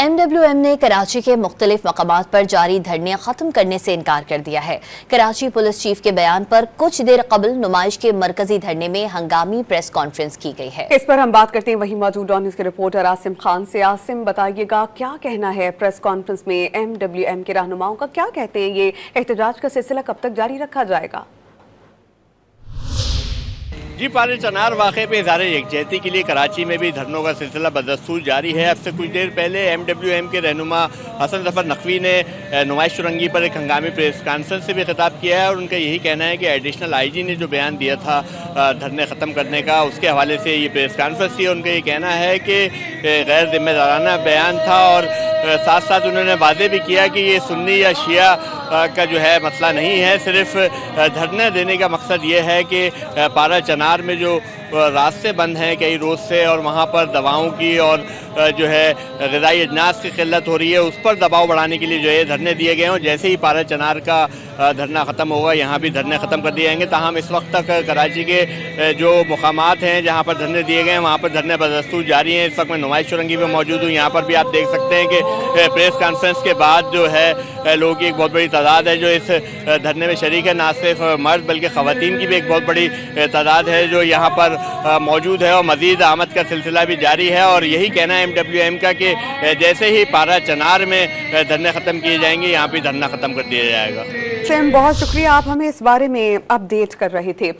MWM نے کراچی کے مختلف مقامات پر جاری دھرنے ختم کرنے سے انکار کر دیا ہے۔ کراچی پولیس چیف کے بیان پر کچھ دیر قبل نمائش کے مرکزی دھرنے میں ہنگامی پریس کانفرنس کی گئی ہے۔ اس پر ہم بات کرتے ہیں وہیں موجود ڈان نیوز کے رپورٹر عاصم خان سے۔ عاصم، بتائیے گا کیا کہنا ہے پریس کانفرنس میں MWM کے رہنماؤں کا؟ کیا کہتے ہیں یہ احتجاج کا سلسلہ کب تک جاری رکھا جائے گا؟ جی، پارہ چنار واقعے پہ اظہار یکجہتی کے لیے کراچی میں بھی دھرنوں کا سلسلہ بدستور جاری ہے۔ اب سے کچھ دیر پہلے MWM کے رہنما حسن ظفر نقوی نے نمائش چرنگی پر ایک ہنگامی پریس کانفرنس سے بھی خطاب کیا ہے، اور ان کا یہی کہنا ہے کہ ایڈیشنل IG نے جو بیان دیا تھا دھرنے ختم کرنے کا، اس کے حوالے سے یہ پریس کانفرنس تھی۔ ان کا یہ کہنا ہے کہ غیر ذمہ دارانہ بیان تھا، اور ساتھ ساتھ انہوں نے واضح بھی کیا کہ یہ سنی یا شیعہ کا جو ہے مسئلہ نہیں ہے، صرف دھرنے دینے کا مقصد یہ ہے کہ پارہ چنار میں جو راستے بند ہیں کئی روز سے، اور وہاں پر دواؤں کی اور جو ہے غذائی اجناس کی قلت ہو رہی ہے، اس پر دباؤ بڑھانے کے لیے جو ہے دھرنے دیے گئے ہیں، اور جیسے ہی پارہ چنار کا دھرنا ختم ہوگا یہاں بھی دھرنے ختم کر دیے جائیں گے۔ تاہم اس وقت تک کراچی کے جو مقامات ہیں جہاں پر دھرنے دیے گئے ہیں وہاں پر دھرنے بدستور جاری ہیں۔ اس وقت میں نمائش چرنگی پہ موجود ہوں، یہاں پر بھی آپ دیکھ سکتے ہیں کہ پریس کانفرنس کے بعد جو ہے لوگوں کی ایک بہت بڑی تعداد ہے جو اس دھرنے میں شریک ہے، نہ صرف مرد بلکہ خواتین کی بھی ایک بہت بڑی تعداد ہے جو یہاں پر موجود ہے، اور مزید آمد کا سلسلہ بھی جاری ہے۔ اور یہی کہنا ہے MWM کا کہ جیسے ہی پارہ چنار میں دھرنے ختم کیے جائیں گے یہاں بھی دھرنا ختم کر دیا جائے گا۔ بہت شکریہ، آپ ہمیں اس بارے میں اپڈیٹ کر رہے تھے۔